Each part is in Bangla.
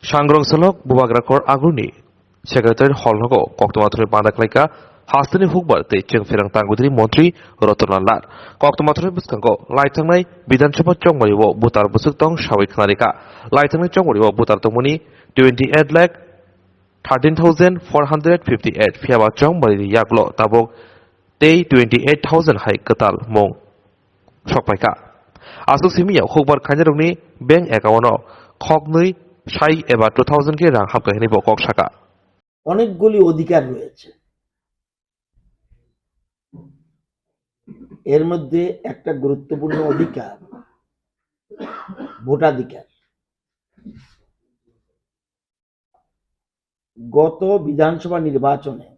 सांग्रंसलक बुबाग्राखर आगुनि सेक्रेटारि हलनगो कक्टमाथुरि बान्दाख्लायका हास्तिनि हुकबार ते चेंफेरां तांगुदिनि मन्त्रि रतन लाल कक्टमाथुरि बुसखांगो लाइथांनाय विधानसभा चंगमरिबो बुतार बुसुकतं सावै खनारिका लाइथांनाय चंगमरिबो बुतार तंमनि 28,13,458 फियाबा चंगमरिनि यागलो ताबक ते 28,000 हाय कताल मं सकपायका आसुक सिमियाव हुकबार खाइनाइरकनि बैंक एकाउन्टआव खगनै साई एबा 2000 के रां हाबकाहिनी बকক शाखा অনেকগুলি অধিকার রয়েছে। এর মধ্যে একটা গুরুত্বপূর্ণ অধিকার ভোটাধিকার। গত বিধানসভা নির্বাচনে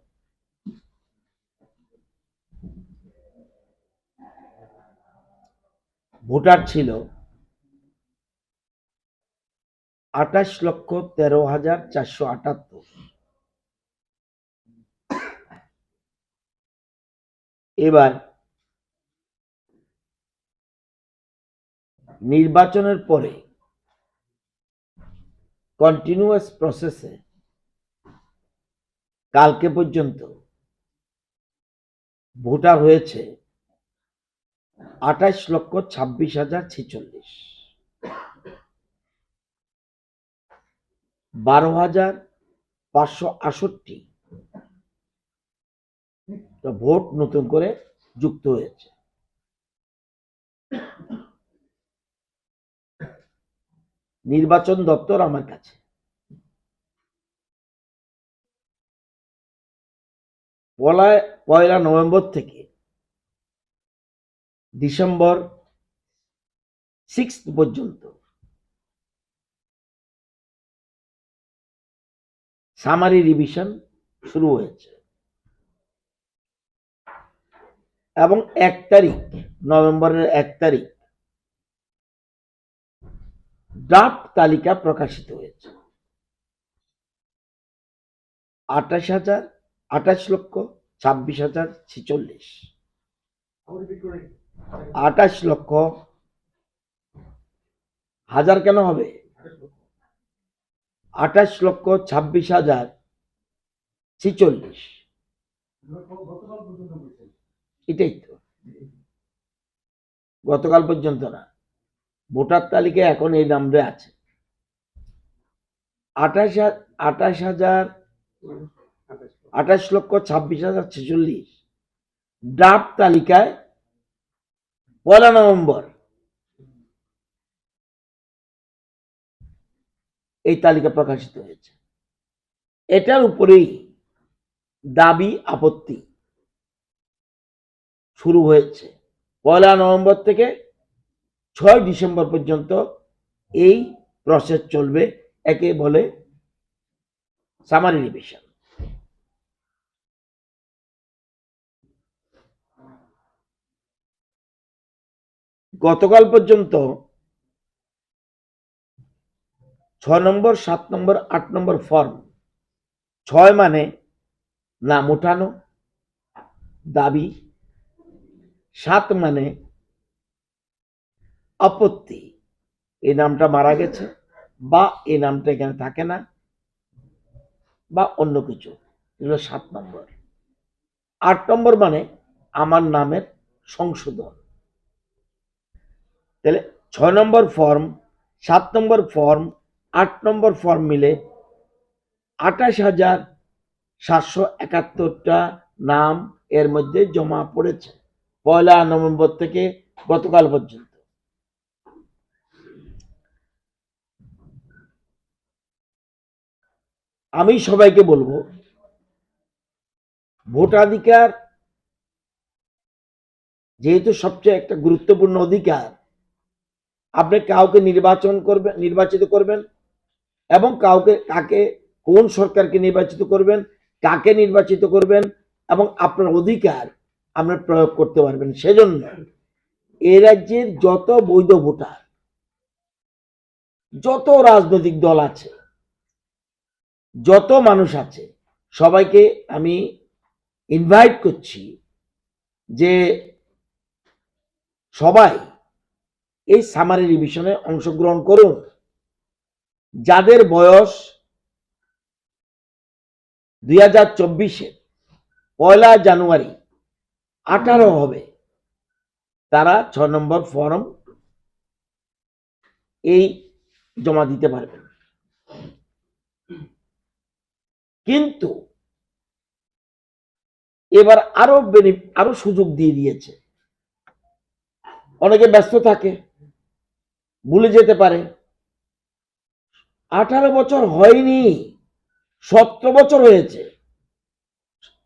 ভোটার ছিল 28,13,478। এবার নির্বাচনের পরে কন্টিনিউয়াস প্রসেসে কালকে পর্যন্ত ভোটার হয়েছে 28,26,046। 12,568 ভোট নতুন করে যুক্ত হয়েছে। নির্বাচন দপ্তর আমার কাছে পয়লা নভেম্বর থেকে ডিসেম্বর 6 পর্যন্ত সামারি রিভিশন শুরু হয়েছে এবং 1 তারিখ নভেম্বরের 1 তারিখ ড্রাফট তালিকা প্রকাশিত হয়েছে। 28,26,046। 28 লক্ষ হাজার কেন হবে? 28,26,046। এটাই তো, গতকাল পর্যন্ত না, ভোটার তালিকা এখন এই নাম্বারে আছে 28,26,046। ড্রাফট তালিকায় পয়লা নভেম্বর এই তালিকা প্রকাশিত হয়েছে। এটার উপরেই দাবি আপত্তি শুরু হয়েছে। পয়লা নভেম্বর থেকে 6 ডিসেম্বর পর্যন্ত এই প্রসেস চলবে। একে বলে সামারি রিভিশন। গতকাল পর্যন্ত 6 নম্বর, 7 নম্বর, 8 নম্বর ফর্ম, 6 মানে নাম উঠানো দাবি, 7 মানে আপত্তি, এই নামটা মারা গেছে বা এই নামটা এখানে থাকে না বা অন্য কিছু, এগুলো 7 নম্বর। 8 নম্বর মানে আমার নামের সংশোধন। তাহলে 6 নম্বর ফর্ম, 7 নম্বর ফর্ম, 8 নম্বর ফর্ম মিলে 28,771টা নাম এর মধ্যে জমা পড়েছে পয়লা নভেম্বর থেকে গতকাল পর্যন্ত। আমি সবাইকে বলবো, ভোটাধিকার যেহেতু সবচেয়ে একটা গুরুত্বপূর্ণ অধিকার, আপনি কাউকে নির্বাচিত করবেন এবং কাকে কোন সরকারকে নির্বাচিত করবেন, কাকে নির্বাচিত করবেন এবং আপনার অধিকার আপনি প্রয়োগ করতে পারবেন। সেজন্য এই রাজ্যের যত বৈধ ভোটার, যত রাজনৈতিক দল আছে, যত মানুষ আছে, সবাইকে আমি ইনভাইট করছি যে সবাই এই সামারি রিভিশনে অংশগ্রহণ করুন। যাদের বয়স 2024 পয়লা জানুয়ারি 18 হবে, তারা 6 নম্বর ফর্ম এই জমা দিতে পারবেন। কিন্তু এবার আরো সুযোগ দিয়ে দিয়েছে। অনেকে ব্যস্ত থাকে, ভুলে যেতে পারে। 18 বছর হয়নি, 17 বছর হয়েছে,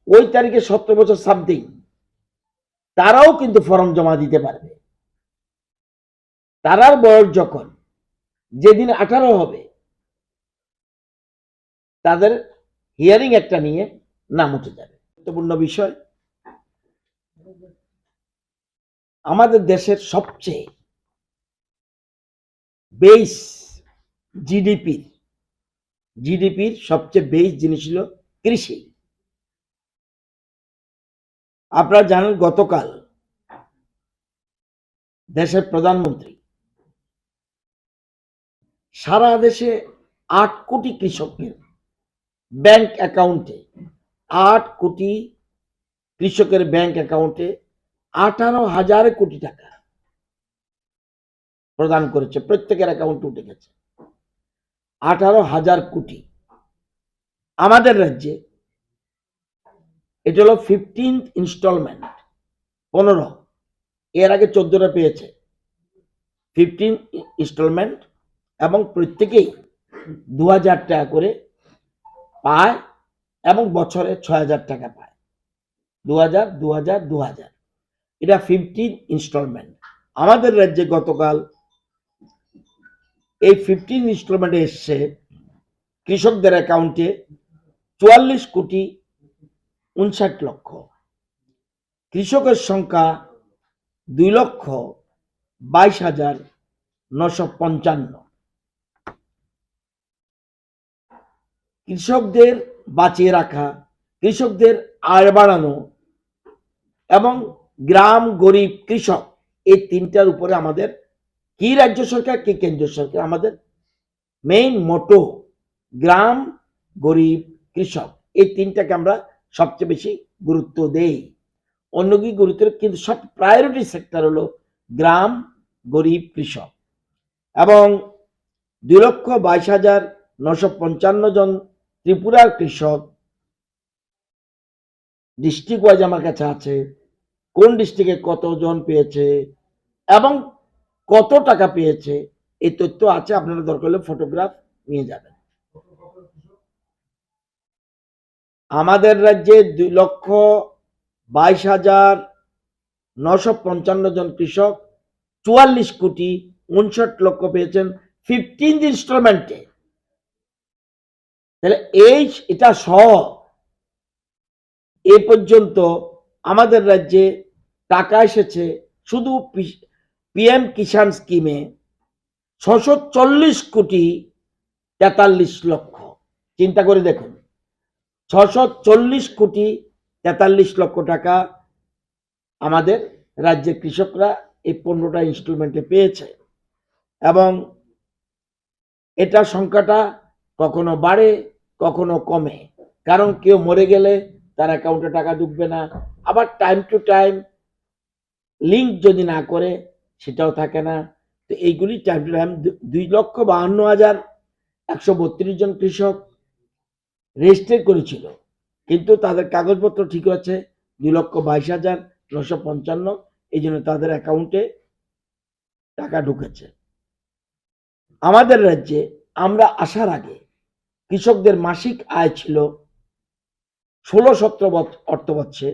ওই তারিখে 17 বছর সামথিং, তারাও কিন্তু ফর্ম জমা দিতে পারবে। তারার বয়স যখন যেদিন 18 হবে, তাদের হিয়ারিং একটা নিয়ে নাম উঠে যাবে। গুরুত্বপূর্ণ বিষয়, আমাদের দেশের সবচেয়ে বেস জিডিপির সবচেয়ে বেস জিনিস হলো কৃষি। আপনারা জানেন গতকাল দেশের প্রধানমন্ত্রী সারা দেশে 8 কোটি কৃষকের ব্যাংক অ্যাকাউন্টে 8 কোটি কৃষকের ব্যাংক অ্যাকাউন্টে 18,000 কোটি টাকা প্রদান করেছে। প্রত্যেকের অ্যাকাউন্টে উঠে গেছে 18,000 কোটি। আমাদের রাজ্যে এটা হলো 15th ইনস্টলমেন্ট, 15। এর আগে 14টা পেয়েছে, 15 ইনস্টলমেন্ট, এবং প্রত্যেকেই 2,000 টাকা করে পায় এবং বছরে 6,000 টাকা পায়। 2,000 2,000 2,000, এটা 15 ইনস্টলমেন্ট। আমাদের রাজ্যে গতকাল এই 15 ইনস্টলমেন্টে এসছে কৃষকদের অ্যাকাউন্টে 44 কোটি 59 লক্ষ। কৃষকের সংখ্যা 2,22,955। কৃষকদের বাঁচিয়ে রাখা, কৃষকদের আয় বাড়ানো এবং গ্রাম গরিব কৃষক, এই তিনটার উপরে আমাদের কি রাজ্য সরকার কি কেন্দ্র সরকার, আমাদের মেইন মোটো গ্রাম গরিব কৃষক, এই তিনটাকে আমরা সবচেয়ে বেশি গুরুত্ব দেই। অন্য কি গুরুত্ব, কিন্তু সব প্রায়োরিটি সেক্টর হলো গ্রাম গরিব কৃষক। এবং 2,22,955 জন ত্রিপুরার কৃষক, ডিস্ট্রিক্ট ওয়াইজ আমার কাছে আছে, কোন ডিস্ট্রিক্টে কতজন পেয়েছে এবং কত টাকা পেয়েছে এই তথ্য আছে। আপনারা দরকার হলে ফটোগ্রাফ নিয়ে যাবেন। আমাদের রাজ্যে 2,22,955 জন কৃষক 44 কোটি 59 লক্ষ পেয়েছেন 15 ইনস্টলমেন্টে। তাহলে এটা সহ এ পর্যন্ত আমাদের রাজ্যে টাকা এসেছে শুধু পিএম কিষাণ স্কিমে 640 কোটি 43 লক্ষ। চিন্তা করে দেখুন, 640 কোটি 43 লক্ষ টাকা আমাদের রাজ্যের কৃষকরা এই 15টা ইনস্টলমেন্টে পেয়েছে। এবং এটা সংখ্যাটা কখনো বাড়ে কখনো কমে, কারণ কেউ মরে গেলে তার অ্যাকাউন্টে টাকা ঢুকবে না, আবার টাইম টু টাইম লিঙ্ক যদি না করে সেটাও থাকে না। তো এইগুলি টাইম টু টাইম 2,52,132 জন কৃষক রেজিস্টার করেছিল, কিন্তু তাদের কাগজপত্র ঠিক আছে 2,22,955, এই জন্য তাদের অ্যাকাউন্টে টাকা ঢুকেছে। আমাদের রাজ্যে আমরা আসার আগে কৃষকদের মাসিক আয় ছিল 16-17 অর্থবর্ষে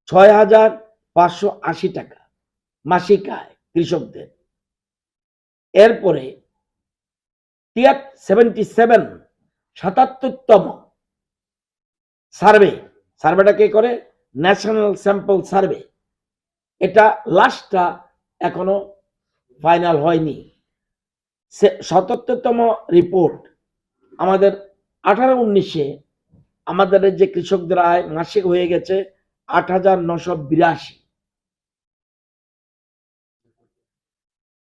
6,580 টাকা মাসিক আয় কৃষকদের। এরপরে 77তম সার্ভেটা কে করে? National sample survey. এটা লাস্টটা এখনো ফাইনাল হয়নি। 77তম রিপোর্ট আমাদের 18-19-এ আমাদের যে কৃষকদের আয় মাসিক হয়ে গেছে 8,982,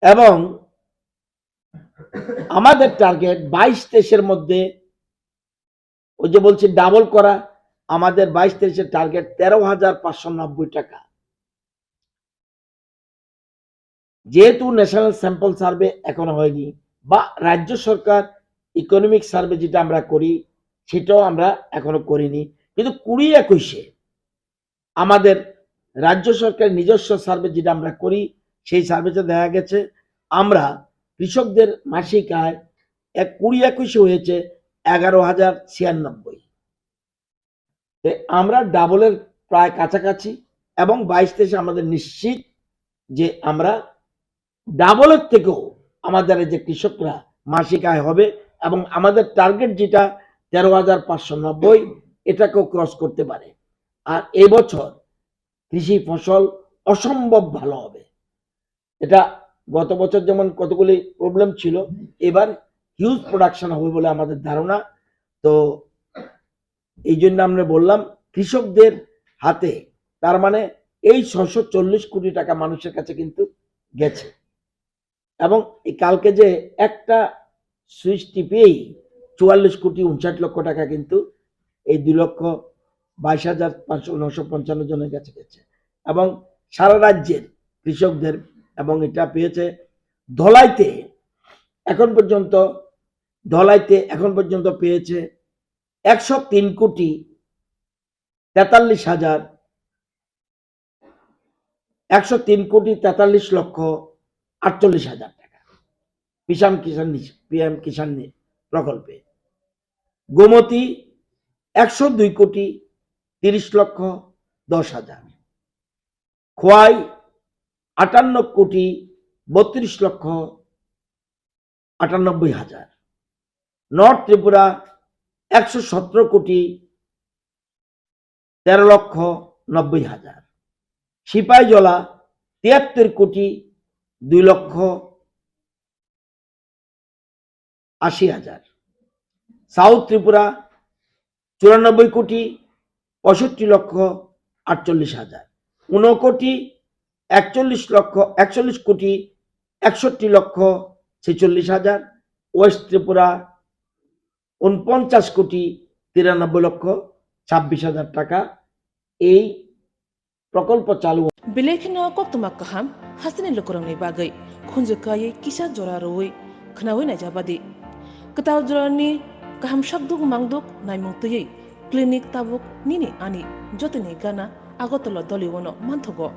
এবং আমাদের টার্গেট 22-23-এর মধ্যে, ওই যে বলছি ডাবল করা, আমাদের 22-23-এর টার্গেট 13,590 টাকা। যেহেতু ন্যাশনাল স্যাম্পল সার্ভে এখনো হয়নি, বা রাজ্য সরকার ইকোনমিক সার্ভে যেটা আমরা করি সেটাও আমরা এখনো করিনি, কিন্তু 20-21-এ আমাদের রাজ্য সরকার নিজস্ব সার্ভে যেটা আমরা করি সেই সার্ভেতে দেখা গেছে আমরা কৃষকদের মাসিক আয় 20-21-এ হয়েছে 11,096। আমরা ডাবলের প্রায় কাছাকাছি, এবং 22-23-এ আমাদের নিশ্চিত যে আমরা ডাবলের থেকেও আমাদের যে কৃষকরা মাসিক আয় হবে, এবং আমাদের টার্গেট যেটা 13,590 এটাকেও ক্রস করতে পারে। আর এবছর কৃষি ফসল অসম্ভব ভালো হবে। এটা গত বছর যেমন কতগুলি প্রবলেম ছিল, এবার হিউজ প্রোডাকশন হবে বলে আমাদের ধারণা। তো এই জন্য আমরা বললাম কৃষকদের হাতে, তার মানে এই 640 কোটি টাকা মানুষের কাছে কিন্তু গেছে, এবং এই কালকে যে একটা সুইচ টিপেই 44,59,00,000 টাকা কিন্তু এই 2,22,955 জনের কাছে গেছে, এবং সারা রাজ্যের কৃষকদের, এবং এটা পেয়েছে ধলাইতে এখন পর্যন্ত পেয়েছে 103,43,48,000 টাকা পিএম কিষাণ প্রকল্পে। Gomati 102,30,10,000, Khowai 58,32,98,000, North Tripura 117,13,90,000, Sipahijala 73,2,80,000, South Tripura 94,65,48,000, Unakoti 41,61,46,46,46,46,, West Tripura 49,93,26,000 টাকা এই প্রকল্প চালু। Bilekhino koktuma kaham hasini lokorongni bagai khunjukai kisa jora roi khnawi na jabadi ketaw jorani kaham shakduk mangduk naimungtui clinic tabuk nini ani jotini gana agotolo doliwono manthogo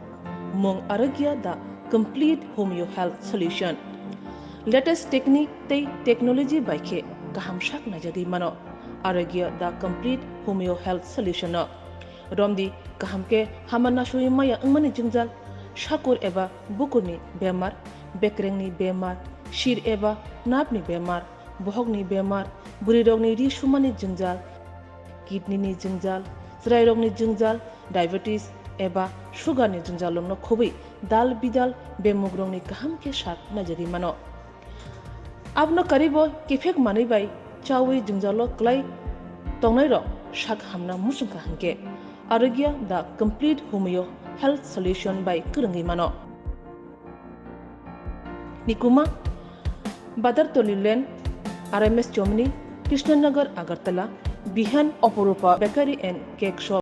mong arogya the complete homeo health solution latest technique tei technology baikhe kaham shak na jadi mano arogya the complete homeo health solution Romdi kahamke hamana shui maya angmani jingjal shakur eba bukurni bemar bekrengni bemar shir eba napni bemar bohogni bemar burirogni ri shumani jingjal kidney ni jingjal srairogni jingjal diabetes eba sugar ni jingjal longno khobai dal bidal bemugrongni kahamke shak najari mano abno karibo kefek manai bai chawi jingjalo klai tongnai ro shak hamna musungka hanke Arogya the complete homeo health solution by Kurangi Mano. Nikuma Badar Tolilen RMS Germany Krishnanagar Agartala Bihan Oporupa Bakery and Cake Shop